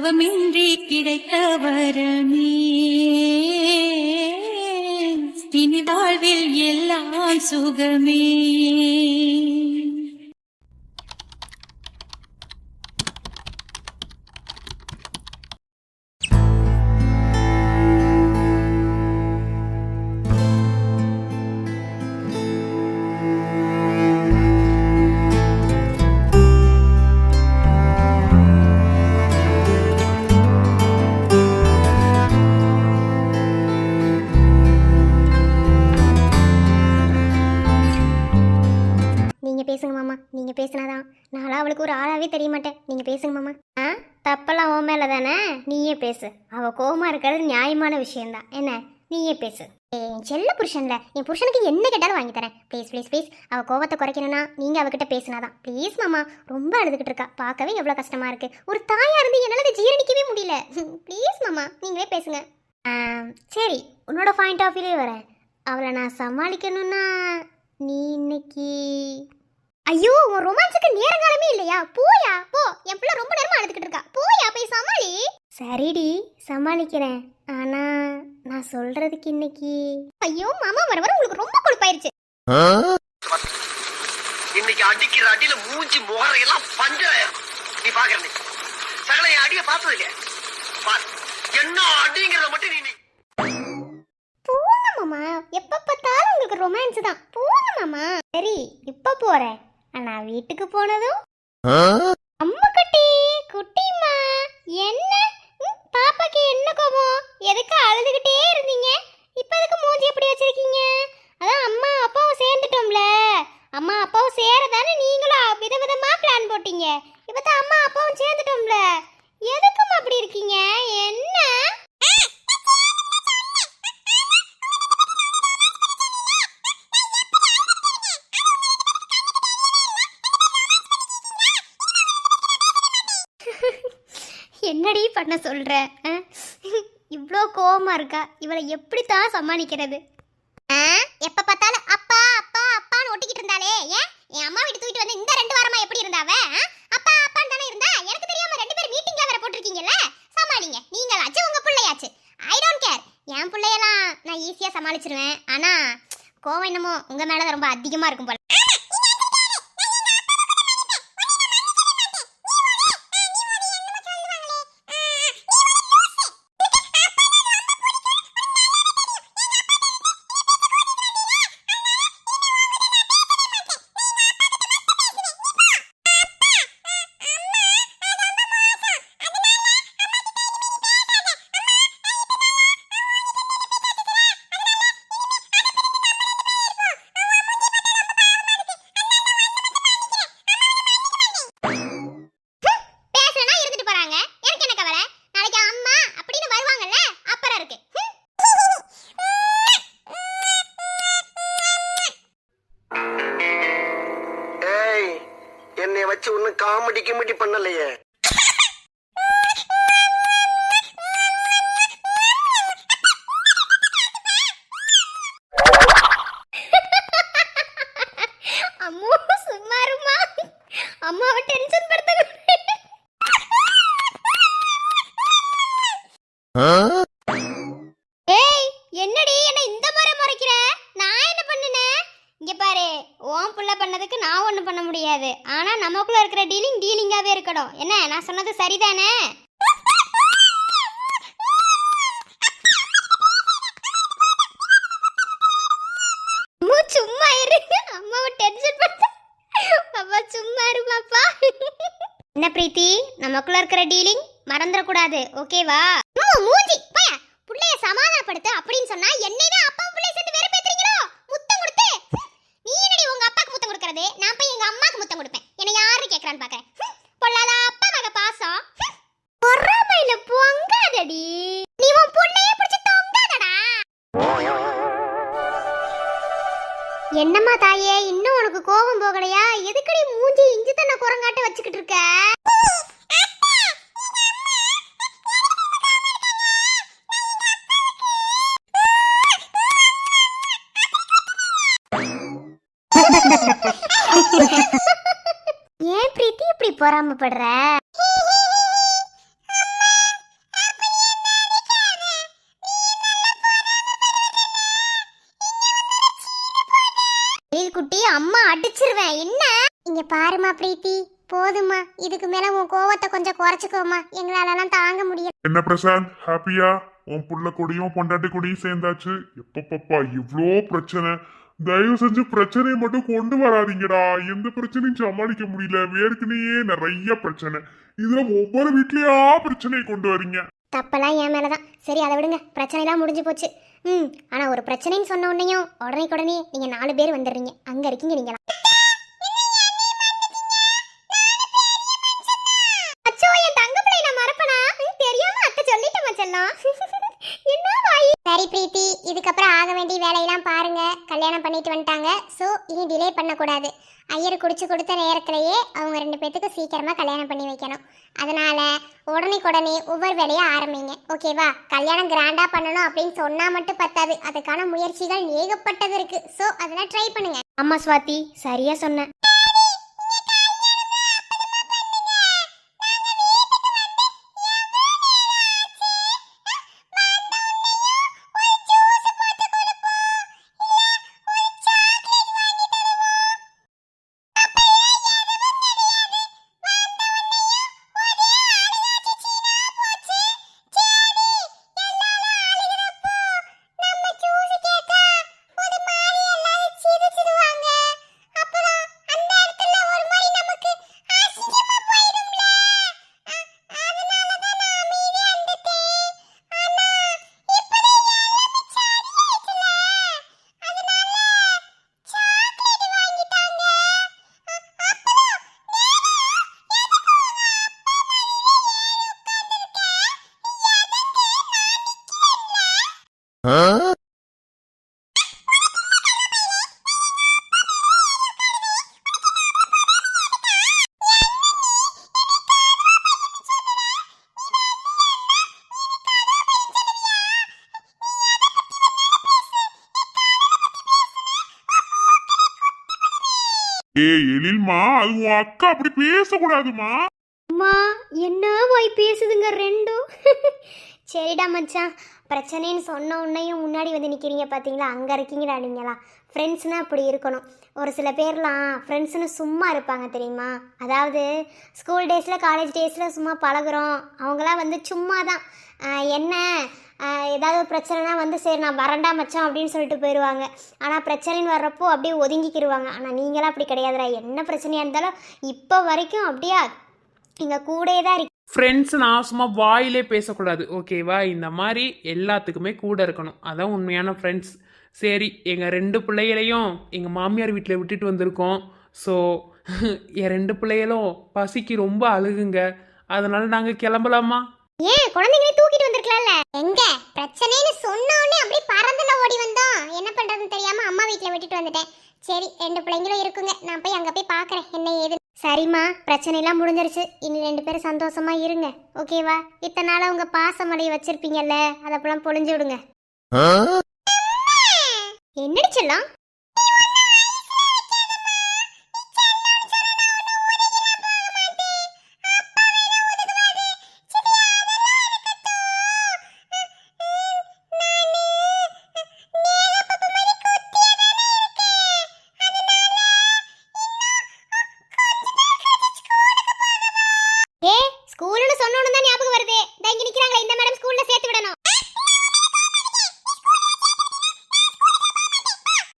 தவமின்றி கிடைத்த வரமே இனி வாழ்வில் எல்லாம் சுகமே. நீங்கள் பேசுங்க மாமா, நீங்கள் பேசினாதான் நான்லாம் அவளுக்கு ஒரு ஆளாவே தெரிய மாட்டேன். நீங்கள் பேசுங்க மாமா. தப்பெல்லாம் உன் மேலே தானே, நீயே பேசு. அவள் கோவமாக இருக்கிறது நியாயமான விஷயந்தான். என்ன, நீயே பேசு. என் செல்ல புருஷன்ல, என் புருஷனுக்கு என்ன கேட்டாலும் வாங்கி தரேன். Please please please. அவள் கோவத்தை குறைக்கணும்னா நீங்கள் அவகிட்ட பேசினாதான். ப்ளீஸ் மாமா, ரொம்ப அழுதுகிட்டு இருக்கா. பார்க்கவே எவ்வளோ கஷ்டமாக இருக்குது. ஒரு தாயாக இருந்து என்னால் அதை ஜீரணிக்கவே முடியல. ப்ளீஸ் மாமா, நீங்களே பேசுங்க. சரி, உன்னோட பாயிண்ட் ஆஃப் வியூலே வரேன். அவளை நான் சமாளிக்கணும்னா நீ இன்னைக்கு... ஐயோ, உன் ரொமான்ஸுக்கு நேரங்காலமே இல்லையா? போயா போ. என் பிள்ளை ரொம்ப நேரமா அழுதுகிட்டு இருக்கா. போயா போய் சமாளி. சரிடி, சமாளிக்கிறேன். ஆனா நான் சொல்றதுக்கு இன்னைக்கு... ஐயோ மாமா, வர வர உங்களுக்கு ரொம்ப கொழுப்பாயிருச்சு. இன்னைக்கு அடிக்கிற அடியில மூஞ்சி முகரையெல்லாம் பஞ்சராயிரும். நீ பாக்குற சகல என் அடிய பார்த்தது இல்லையா? என்ன அடிங்கிறத மட்டும் நீ... போங்க மாமா, எப்ப பார்த்தாலும் உங்களுக்கு ரொமான்ஸ் தான். போங்க மாமா. சரி, இப்ப போறேன். ஆனா வீட்டுக்கு போனதும் அம்மா குட்டி குட்டிமா, என்ன பாப்பாக்கு என்ன கோபம்? எதுக்கு அழுதுகிட்டே இருந்தீங்க? இப்ப எதுக்கு மூஞ்சி எப்படி வச்சிருக்கீங்க? அதான் அம்மா அப்பாவும் சேர்ந்துட்டோம்ல. அம்மா அப்பாவும் சேரதானே நீங்களும் விதவிதமா பிளான் போட்டீங்க. இப்பதான் அம்மா அப்பாவும் சேர்ந்துட்டோம்ல. எதுக்குமா அப்படி இருக்கீங்க? என்ன என்னடி பண்ண சொல்ற? இவ்வளோ கோவமா இருக்கா? இவளை எப்படித்தான் சமாளிக்கிறது? எப்ப பார்த்தாலும் அப்பா அப்பா அப்பான்னு ஒட்டிக்கிட்டு இருந்தாலே. ஏன் என் அம்மா வீட்டு தூக்கிட்டு வந்து இந்த 2 வாரமா எப்படி இருந்தாவ? அப்பா அப்பான்னு தானே இருந்தா. எனக்கு தெரியாம 2 பேரும் மீட்டிங்ல வேற போட்டிருக்கீங்கல்ல. சமாளிங்க. நீங்களாச்சு உங்க பிள்ளையாச்சு. I don't care. என் பிள்ளையெல்லாம் நான் ஈஸியா சமாளிச்சிருவேன். ஆனா கோவம் என்னமோ உங்க மேலதான் ரொம்ப அதிகமா இருக்கும் போல. என்னை வச்சு ஒன்னும் காமெடி கிமெடி பண்ணலையே. அம்மா சும்மா இருமா. அம்மாவை டென்ஷன் படுத்த. ஏய், என்னடி என்ன இந்த மாதிரி முறைக்கிற? நான் என்ன பண்ணுனேன்? இங்க பாரு, ஓம் புள்ள பண்ணதுக்கு நான் ஒன்றும் பண்ண முடியாது. ஆனா நமக்குள்ள இருக்கிற டீலிங்காவே இருக்கணும். என்ன, நான் சொன்னது சரிதானே? சும்மா இரு. அம்மாவை டென்ஷன் படுத்த. அப்பா சும்மா இரு பாப்பா. என்ன பிரீத்தி, நமக்குள்ள இருக்கிற டீலிங் மறந்துடக்கூடாது, ஓகேவா? மூஞ்சி பையா, புள்ளைய சமாதானப்படுத்த அப்படின்னு சொன்னா என்னைதான் அப்பா புள்ளைய சேர்த்து வேற பேத்துறீங்களோ? முத்தம் கொடுத்து நீ என்னடி உங்க அப்பாக்கு முத்தம் கொடுக்கறது? நான் போய் எங்க அம்மாக்கு முத்தம் கொடுப்பேன். என்ன யாரு கேக்குறான்னு பாக்குறேன். பொல்லாத அப்பா மக பாசம். பொறாமையில பொங்காதடி. நீ உன் புள்ளைய பிடிச்சு தொங்காதடா. என்னம்மா தாயே, இன்னும் உனக்கு கோபம் போகலையா? எதுக்கடி மூஞ்சி இஞ்சி தன்னை குரங்காட்ட வச்சுக்கிட்டு இருக்க? ஏன் பிரீத்தி இப்படி பொறாமப்படுற? எரிச்சிருவேன். என்ன இங்க பாருமா பிரீத்தி, போதுமா, இதுக்கு மேல உன் கோவத்தை கொஞ்சம் குறைச்சுக்கோமா, எங்களாலலாம் தாங்க முடியல. என்ன பிரசாந்த், ஹாப்பியா? உன் புள்ள கொடியும் பொண்டாட்டி கொடியும் சேர்ந்தாச்சு. எப்பப்பப்பா இவ்ளோ பிரச்சனை. தயவு செஞ்சு பிரச்சனையை மட்டும் கொண்டு வராதீங்கடா. எந்த பிரச்சனையும் சமாளிக்க முடியல. ஏற்கனவே நிறைய பிரச்சனை. இதுல ஒவ்வொரு வீட்லயா பிரச்சனையை கொண்டு வரீங்க. தப்பெல்லாம் என் மேலதான். சரி, அதை விடுங்க, பிரச்சனைலாம் முடிஞ்சு போச்சு. ஆனா ஒரு பிரச்சனைன்னு சொன்ன உடனேயும் உடனே நீங்க 4 பேர் வந்துடுறீங்க. அங்க இருக்கீங்க நீங்களா? அச்சோ, என் தங்க பிள்ளை நான் மறப்பனா? தெரியாம அத்தை சொல்லிட்டேன் மச்சல்லாம். என்ன வாய். சரி பிரீத்தி, இதுக்கப்புறம் ஆக வேண்டிய வேலையெல்லாம் பாருங்க. கல்யாணம் பண்ணிட்டு வந்துட்டாங்க. ஸோ இனி டிலே பண்ணக்கூடாது. ஐயர் குடிச்சு கொடுத்த நேரத்திலேயே அவங்க 2 பேத்துக்கு சீக்கிரமா கல்யாணம் பண்ணி வைக்கணும். அதனால உடனே ஒவ்வொரு வேலையை ஆரம்பிங்க. ஓகேவா? கல்யாணம் கிராண்டா பண்ணணும் அப்படின்னு சொன்னா மட்டும் பத்தாது. அதுக்கான முயற்சிகள் ஏகப்பட்டது இருக்கு. ஸோ அதெல்லாம் ட்ரை பண்ணுங்க. அம்மா ஸ்வாதி, சரியா சொன்ன. எழில்மா, அது உன் அக்கா அப்படி பேசக்கூடாதுமா. அம்மா, என்ன வாய் பேசுதுங்க ரெண்டும். சரிடா மச்சான், பிரச்சனைன்னு சொன்ன உன்னையும் முன்னாடி வந்து நிற்கிறீங்க பார்த்தீங்களா? அங்கே இருக்கீங்கடா நீங்களா. ஃப்ரெண்ட்ஸ்னா அப்படி இருக்கணும். ஒரு சில பேர்லாம் ஃப்ரெண்ட்ஸ்னு சும்மா இருப்பாங்க தெரியுமா? அதாவது ஸ்கூல் டேஸில் காலேஜ் டேஸில் சும்மா பழகுறோம். அவங்களாம் வந்து சும்மா தான் என்ன ஏதாவது பிரச்சனைனா வந்து சரி நான் வரண்டா மச்சான் அப்படின்னு சொல்லிட்டு போயிடுவாங்க. ஆனால் பிரச்சனைன்னு வர்றப்போ அப்படியே ஒதுங்கிக்கிடுவாங்க. ஆனால் நீங்களாம் அப்படி கிடையாதுடா. என்ன பிரச்சனையாக இருந்தாலும் இப்போ வரைக்கும் அப்படியே எங்கள் கூடயே தான் இருக்கு. ஃப்ரெண்ட்ஸ் நான் சும்மா வாயிலே பேசக்கூடாது, ஓகேவா? இந்த மாதிரி எல்லாத்துக்குமே கூட இருக்கணும். அதான் உண்மையான ஃப்ரெண்ட்ஸ். சரி, எங்கள் 2 பிள்ளைகளையும் எங்கள் மாமியார் வீட்டில் விட்டுட்டு வந்திருக்கோம். ஸோ என் 2 பிள்ளைகளும் பசிக்கு ரொம்ப அழுகுங்க. அதனால நாங்கள் கிளம்பலாமா? ஏன் குழந்தைங்களே தூக்கிட்டு வந்திருக்கலாம்ல? எங்க பிரச்சனைன்னு சொன்ன உடனே அப்படியே பறந்துல ஓடி வந்தோம். என்ன பண்றதுன்னு தெரியாம அம்மா வீட்டில் விட்டுட்டு வந்துட்டேன். சரி, 2 பிள்ளைங்களும் இருக்குங்க. நான் போய் அங்கே போய் பார்க்குறேன் என்ன ஏது. சரிம்மா, பிரச்சனைலாம் முடிஞ்சிருச்சு. இனி 2 பேரும் சந்தோஷமா இருங்க, ஓகேவா? இத்தனை நாள உங்க பாசமலையை வச்சிருப்பீங்கல்ல, அதப்பெல்லாம் பொழிஞ்சு விடுங்க. என்னடி செல்லம்? ஸ்கூல்னு சொன்னோன்னு தான் ஞாபகம் வருது. இங்க நிக்கிறாங்களே இந்த மேடம், ஸ்கூல்ல சேர்த்து விடணும்.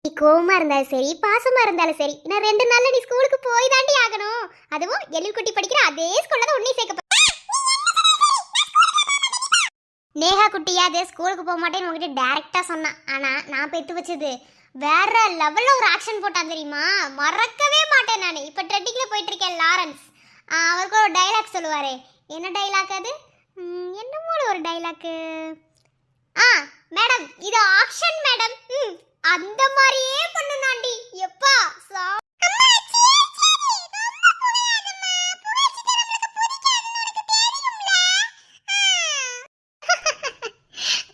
நீ கோவமா இருந்தாலும் சரி, பாசமா இருந்தாலும் சரி, நான் 2 நாள்ல நீ ஸ்கூலுக்கு போய் தாண்டி ஆகணும். அதுவும் எழில் குட்டி படிக்கிற அதே ஸ்கூல்ல தான் உன்னை சேர்க்க. நேஹா குட்டியா அதே ஸ்கூலுக்கு போக மாட்டேன்னு உங்ககிட்ட டைரக்டா சொன்னான். ஆனா நான் பெத்து வச்சது வேற லெவல்ல ஒரு ஆக்ஷன் போட்டான் தெரியுமா? மறக்கவே மாட்டேன் நான். இப்ப ட்ரெண்டிங்ல போயிட்டு இருக்கேன் லாரன்ஸ். அவருக்கு ஒரு டைலாக் சொல்லுவாரே, என்ன டைலாக் அது? என்னமோ ஒரு டைலாக். மேடம் இது ஆக்ஷன் மேடம். அந்த மாதிரியே பண்ணுனாண்டி. எப்பா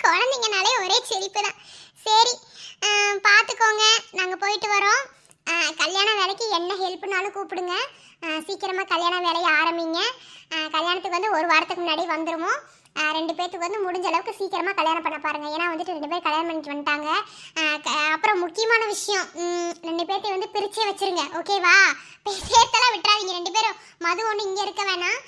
குழந்தைங்கனாலே ஒரே சிரிப்பு தான். சரி, பார்த்துக்கோங்க, நாங்கள் போயிட்டு வரோம். கல்யாண வேலைக்கு என்ன ஹெல்ப்னாலும் கூப்பிடுங்க. சீக்கிரமாக கல்யாண வேலையை ஆரம்பிங்க. கல்யாணத்துக்கு வந்து ஒரு வாரத்துக்கு முன்னாடி வந்துருமோ. ரெண்டு பேத்துக்கு வந்து முடிஞ்ச அளவுக்கு சீக்கிரமாக கல்யாணம் பண்ண பாருங்க. ஏன்னா வந்துட்டு ரெண்டு பேர் கல்யாணம் பண்ணிட்டு வந்துட்டாங்க. அப்புறம் முக்கியமான விஷயம், ரெண்டு பேர்த்தையும் வந்து பிரிச்சே வச்சிருங்க, ஓகேவா? சேர்த்தெல்லாம் விட்டுறாதீங்க ரெண்டு பேரும். மது ஒன்று இங்கே இருக்க வேணாம்.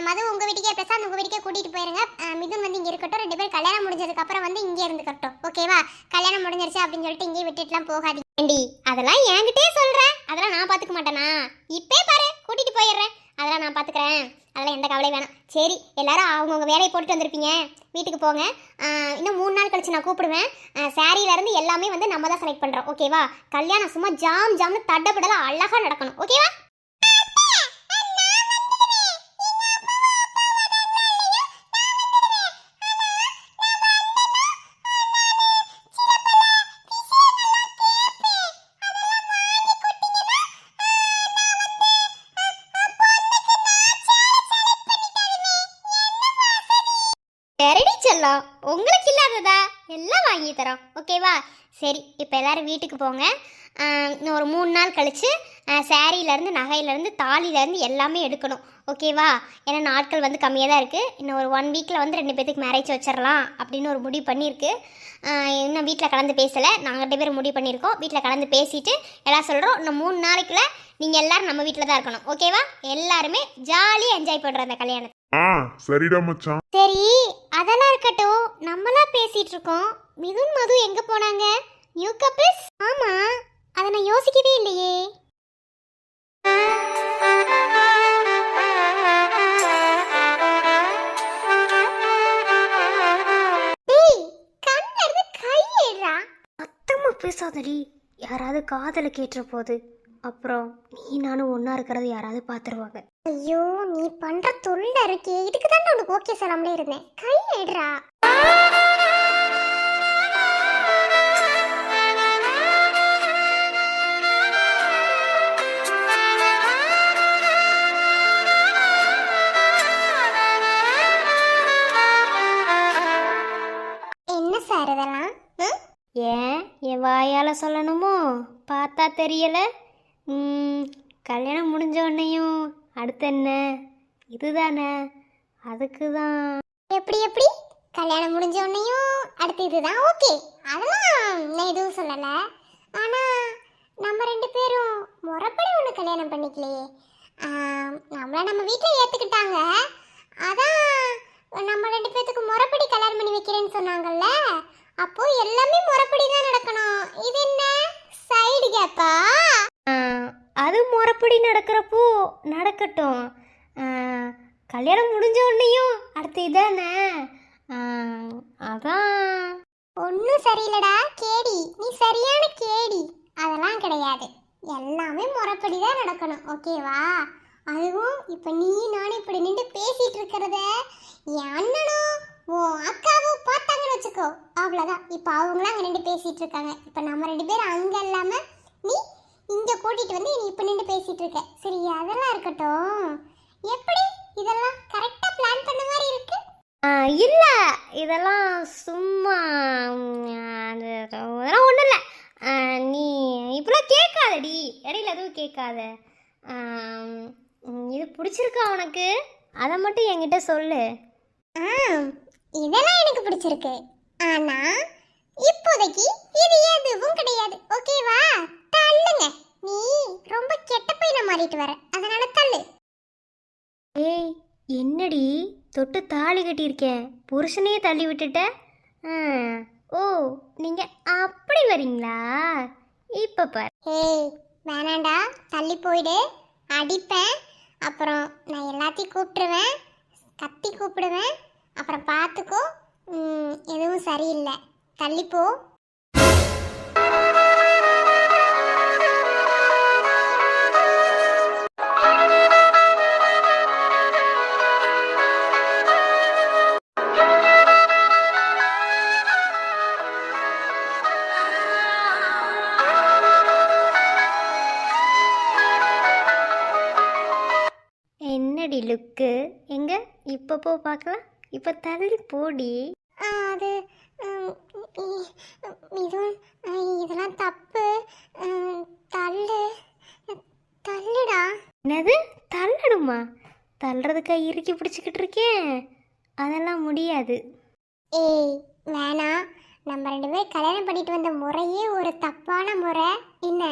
மது உங்கள் வீட்டுக்கே பிரசாந்த் உங்கள் வீட்டுக்கே கூட்டிகிட்டு போயிருங்க. மிதுன் வந்து இங்கே இருக்கட்டும். ரெண்டு பேரும் கல்யாணம் முடிஞ்சதுக்கப்புறம் வந்து இங்கே இருந்துக்கட்டும், ஓகேவா? கல்யாணம் முடிஞ்சிருச்சு அப்படின்னு சொல்லிட்டு இங்கேயே விட்டுட்டுலாம் போகாதீங்க. ஏண்டி அதெல்லாம் என்கிட்டே சொல்கிறேன், அதெல்லாம் நான் பார்த்துக்க மாட்டேனா? இப்பே பாரு கூட்டிகிட்டு போயிடுறேன், அதெல்லாம் நான் பார்த்துக்கிறேன், அதெல்லாம் எந்த கவலையும் வேணாம். சரி, எல்லாரும் அவங்கவுங்க வேலையை போட்டுட்டு வந்திருப்பீங்க, வீட்டுக்கு போங்க. இன்னும் 3 நாள் கழிச்சு நான் கூப்பிடுவேன். சாரியிலேருந்து எல்லாமே வந்து நம்ம தான் செலக்ட் பண்ணுறோம், ஓகேவா? கல்யாணம் சும்மா ஜாம் ஜாம்னு தட்டப்படலாம் அழகாக நடக்கணும், ஓகேவா? சரிடி செல்லம், உங்களுக்கு இல்லாததா எல்லாம் வாங்கி தரோம், ஓகேவா? சரி, இப்போ எல்லாரும் வீட்டுக்கு போங்க. இன்னும் ஒரு 3 நாள் கழிச்சு சாரியிலேருந்து நகையிலேருந்து தாலியிலேருந்து எல்லாமே எடுக்கணும், ஓகேவா? ஏன்னா நாட்கள் வந்து கம்மியாக தான் இருக்குது. இன்னும் ஒரு 1 வீக்கில் வந்து 2 பேத்துக்கு மேரேஜ் வச்சிடலாம் அப்படின்னு ஒரு முடிவு பண்ணியிருக்கு. இன்னும் வீட்டில் கலந்து பேசலை, நாங்கள் 2 பேரும் முடிவு பண்ணியிருக்கோம். வீட்டில் கலந்து பேசிட்டு எல்லாம் சொல்கிறோம். இன்னும் 3 நாளைக்குள்ள நீங்கள் எல்லோரும் நம்ம வீட்டில் தான் இருக்கணும், ஓகேவா? எல்லாருமே ஜாலியாக என்ஜாய் பண்ணுற அந்த கல்யாணத்தை. சரிடா மச்சான். சரி, அதெல்லாம் இருக்கட்டும், நம்மளா பேசிட்டு இருக்கோம். மிதுன் மது எங்க போனாங்க? New couples? ஆமா, அதை நான் யோசிக்கவே இல்லையே. டேய், கண்ணுல இருந்து கை எடுறா. சத்தமா பேசாதடி, யாராவது காதல கேட்டுற போது அப்புறம் நீ நானும் ஒன்னா இருக்கிறது யாராவது பாத்துருவாங்க. ஐயோ, நீ பண்ற தொல்லை இருக்கே, இதுக்கு தான் உனக்கு ஓகே சொல்லாமலே இருந்தேன். கை எடுறா. என்ன சார் இதெல்லாம்? ஏன் என் வாயால சொல்லணுமோ? பார்த்தா தெரியல. கல்யாணம் முடிஞ்ச உடனேயும் அடுத்து என்ன இதுதானே, அதுக்கு தான். எப்படி எப்படி கல்யாணம் முடிஞ்ச உடனேயும் அடுத்து இதுதான், ஓகே, அதெல்லாம் நான் எதுவும் சொல்லலை. ஆனால் நம்ம 2 பேரும் முறைப்படி ஒன்று கல்யாணம் பண்ணிக்கலையே. நம்மளை நம்ம வீட்டில் ஏற்றுக்கிட்டாங்க, அதான் நம்ம 2 பேத்துக்கு முறைப்படி கல்யாணம் பண்ணி வைக்கிறேன்னு சொன்னாங்கல்ல, அப்போ எல்லாமே முறைப்படி தான் நடக்கணும். இது என்ன சைடு கேப்பா? அது முறைப்படி நடக்கிறப்போ நடக்கட்டும். கல்யாணம் முடிஞ்ச உடனேயும் அடுத்து இதானே, அதான். ஒன்றும் சரியில்லடா கேடி, நீ சரியான கேடி. அதெல்லாம் கிடையாது, எல்லாமே முறைப்படி தான் நடக்கணும், ஓகேவா? அதுவும் இப்போ நீ நானும் இப்படி நின்று பேசிட்டு இருக்கிறத என் அண்ணனும் உன் அக்காவும் பார்த்தாங்கன்னு வச்சுக்கோ, அவ்வளோதான். இப்போ அவங்களாம் அங்கே நின்று பேசிட்டு இருக்காங்க. இப்போ நம்ம 2 பேரும் அங்கே இல்லாமல் நீ இங்கே கூட்டிகிட்டு வந்து நீ இப்போ நின்று பேசிட்டு இருக்க. சரி, அதெல்லாம் இருக்கட்டும். எப்படி இதெல்லாம் கரெக்டாக பிளான் பண்ண மாதிரி இருக்கு? இல்லை, இதெல்லாம் சும்மா அதெல்லாம் ஒன்றும் இல்லை. நீ இப்பெல்லாம் கேட்காதடி, இடையில எதுவும் கேட்காத. இது பிடிச்சிருக்கா உனக்கு? அதை மட்டும் என்கிட்ட சொல்லு. இதெல்லாம் எனக்கு பிடிச்சிருக்கு, ஆனா இப்போதைக்கு இது எதுவும் கிடையாது, ஓகேவா? தள்ளுங்க, நீ ரொம்ப கெட்ட பையனா மாறிட்டு வர, அதனால தள்ளு. ஏய், என்னடி தொட்டு தாலி கட்டியிருக்கேன், புருஷனையே தள்ளி விட்டுட்ட? ஓ, நீங்க அப்படி வரீங்களா? இப்ப பாரு. ஏய், வேணாண்டா, தள்ளி போயிடு, அடிப்பேன். அப்புறம் நான் எல்லாத்தையும் கூப்பிட்டுருவேன், கத்தி கூப்பிடுவேன். அப்புறம் பார்த்துக்கோ, எதுவும் சரியில்லை, தள்ளிப்போ. என்னடி லுக்கு? எங்க இப்போ போ பார்க்கலாம், இப்போ தள்ளி போடி. அது மிதுன், இதெல்லாம் தப்பு, தள்ளு, தள்ளுடா. என்னது தள்ளணுமா? தள்ளுறதுக்கா இறுக்கி பிடிச்சிக்கிட்டு இருக்கேன். அதெல்லாம் முடியாது. ஏய் வேணாம், நம்ம 2 பேரும் கல்யாணம் பண்ணிட்டு வந்த முறையே ஒரு தப்பான முறை. என்ன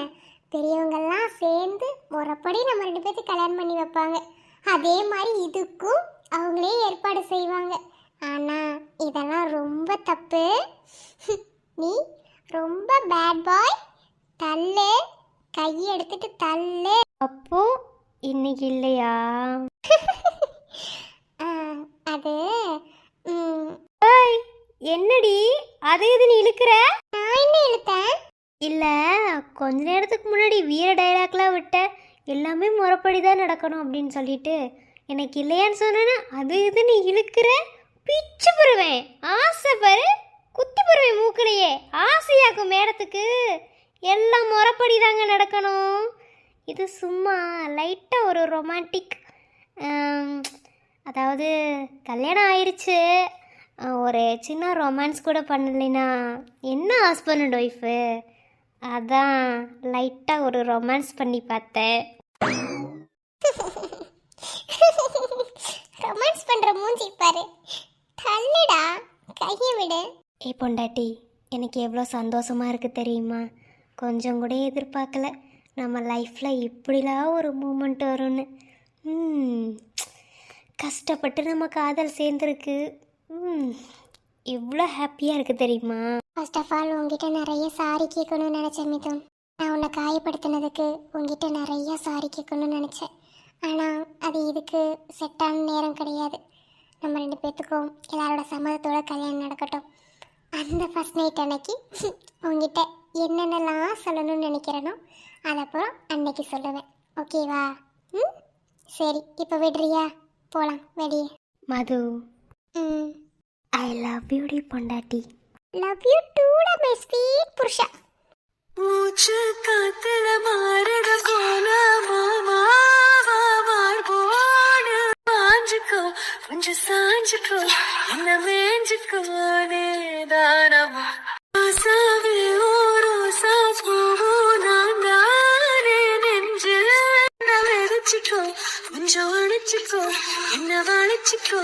பெரியவங்கெல்லாம் சேர்ந்து முறைப்படி நம்ம 2 பேர்த்து கல்யாணம் பண்ணி வைப்பாங்க. அதே மாதிரி இதுக்கும் அவங்களே ஏற்பாடு செய்வாங்க. ஆனால் இதெல்லாம் ரொம்ப தப்பு. நீ ரொம்ப பேட் பாய். தள்ளு, கையை எடுத்துட்டு தள்ளு. அப்போ இன்னைக்கு இல்லையா? அது என்னடி அது இது நீ இழுக்கிற? நான் என்ன இழுத்தேன்? இல்ல, கொஞ்ச நேரத்துக்கு முன்னாடி வீர டைலாக்லாம் விட்ட, எல்லாமே முறைப்படி தான் நடக்கணும் அப்படின்னு சொல்லிட்டு எனக்கு இல்லையான்னு சொன்னேன்னா அது இது நீ இழுக்கிற. பிச்சு பெறுவேன். ஆசை பாரு, குத்தி பெறுவேன் மூக்கிலேயே. ஆசையாக்கும் மேடத்துக்கு எல்லாம் முறைப்படி தாங்க நடக்கணும். இது சும்மா லைட்டாக ஒரு ரொமான்டிக், அதாவது கல்யாணம் ஆயிடுச்சு, ஒரு சின்ன ரொமான்ஸ் கூட பண்ணலைன்னா என்ன ஹஸ்பண்ட் அண்ட் ஒய்ஃபு, அதான் லைட்டாக ஒரு ரொமான்ஸ் பண்ணி பார்த்தேன். ரொமான்ஸ் பண்ணுற மூஞ்சி பாரு. தள்ளுடா, கையை விடு. ஏய் பொண்டாட்டி, எனக்கு எவ்வளோ சந்தோஷமாக இருக்குது தெரியுமா? கொஞ்சம் கூட எதிர்பார்க்கல நம்ம லைஃப்பில் இப்படிலாம் ஒரு மூமெண்ட் வரும்னு. கஷ்டப்பட்டு நம்ம காதல் சேர்ந்துருக்கு. இவ்வளோ ஹாப்பியாக இருக்குது தெரியுமா? ஃபர்ஸ்ட் ஆஃப் ஆல் உங்ககிட்ட நிறைய சாரி கேட்கணும்னு நினச்சேன் மிதுன். நான் உன்னை காயப்படுத்தினதுக்கு உங்ககிட்ட நிறைய சாரி கேட்கணும்னு நினச்சேன். ஆனால் அது இதுக்கு செட்டான நேரம் கிடையாது. நம்ம 2 பேர்த்துக்கும் எல்லாரோட சம்மதத்தோட கல்யாணம் நடக்கட்டும். அந்த ஃபர்ஸ்ட் நைட் அன்னைக்கு உங்ககிட்ட என்னென்னலாம் சொல்லணும்னு நினைக்கிறேனோ அதப்புறம் அன்னைக்கு சொல்லுவேன். ஓகேவா? சரி, இப்போ விடுறியா? போகலாம் வெளியே. மது, ஐ லவ் யூ டி பொண்டாட்டி. Love you Doda my sweet புருஷா. மூச்சு காத்துல மாறுத போல மாஞ்சுக்கோ, கொஞ்சம் சாஞ்சுக்கோ, என்ன மேஞ்சுக்கோ தானமா சாவே ரோசா போகும் நான் தானே நெஞ்சு வெடிச்சுக்கோ, கொஞ்சம் அணைச்சிக்கோ, என்ன வளைச்சிக்கோ.